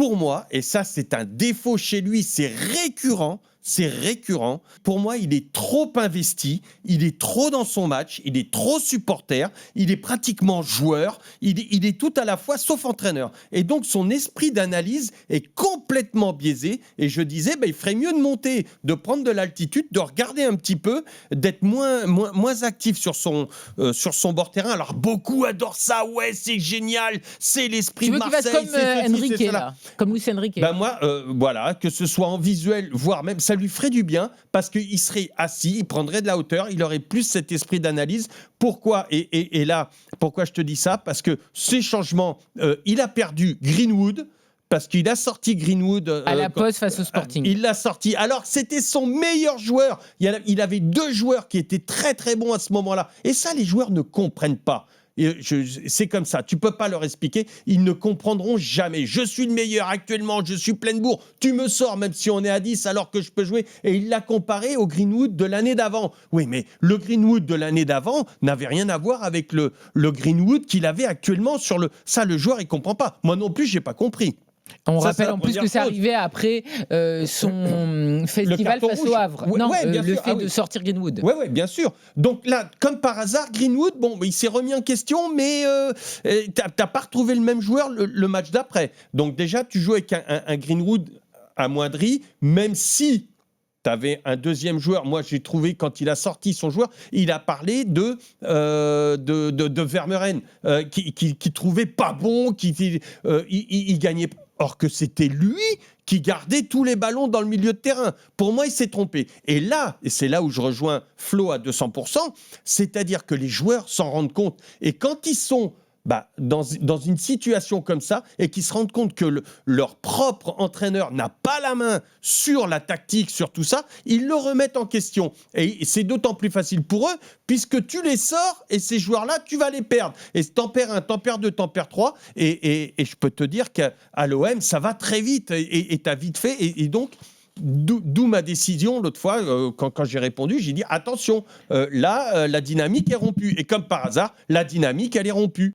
pour moi, et ça c'est un défaut chez lui, c'est récurrent. Pour moi, il est trop investi, il est trop dans son match, il est trop supporter, il est pratiquement joueur, il est tout à la fois sauf entraîneur. Et donc, son esprit d'analyse est complètement biaisé. Et je disais, il ferait mieux de monter, de prendre de l'altitude, de regarder un petit peu, d'être moins actif sur son bord terrain. Alors, beaucoup adorent ça. Ouais, c'est génial, c'est l'esprit de Marseille. Tu veux qu'il fasse comme Enrique, là, comme Luis Enrique. Moi, voilà, que ce soit en visuel, voire même ça lui ferait du bien parce qu'il serait assis, il prendrait de la hauteur, il aurait plus cet esprit d'analyse. Pourquoi et là, pourquoi je te dis ça ? Parce que ces changements, il a perdu Greenwood. Parce qu'il a sorti Greenwood à la pause face au Sporting. Il l'a sorti alors que c'était son meilleur joueur. Il avait 2 joueurs qui étaient très très bons à ce moment-là. Et ça, les joueurs ne comprennent pas. C'est comme ça, tu peux pas leur expliquer, ils ne comprendront jamais. Je suis le meilleur actuellement, je suis pleine bourre, tu me sors même si on est à 10 alors que je peux jouer. Et il l'a comparé au Greenwood de l'année d'avant. Oui, mais le Greenwood de l'année d'avant n'avait rien à voir avec le Greenwood qu'il avait actuellement sur le... Ça, le joueur, il comprend pas. Moi non plus, j'ai pas compris. On rappelle en plus que c'est arrivé après son festival face au Havre. Le fait de sortir Greenwood. Oui, bien sûr. Donc là, comme par hasard, Greenwood, il s'est remis en question, mais t'as pas retrouvé le même joueur le match d'après. Donc déjà, tu joues avec un Greenwood amoindri, même si tu avais un deuxième joueur. Moi, j'ai trouvé, quand il a sorti son joueur, il a parlé de Vermeuren, qui trouvait pas bon, il gagnait. Or que c'était lui qui gardait tous les ballons dans le milieu de terrain. Pour moi, il s'est trompé. Et là, et c'est là où je rejoins Flo à 200%, c'est-à-dire que les joueurs s'en rendent compte. Et quand ils sont dans une situation comme ça et qu'ils se rendent compte que leur propre entraîneur n'a pas la main sur la tactique, sur tout ça, ils le remettent en question. Et c'est d'autant plus facile pour eux puisque tu les sors et ces joueurs-là, tu vas les perdre. Et t'en perds 1, t'en perds 2, t'en perds 3. Et je peux te dire qu'à l'OM, ça va très vite et t'as vite fait. Et donc, d'où ma décision l'autre fois, quand j'ai répondu, j'ai dit attention, là, la dynamique est rompue. Et comme par hasard, la dynamique, elle est rompue.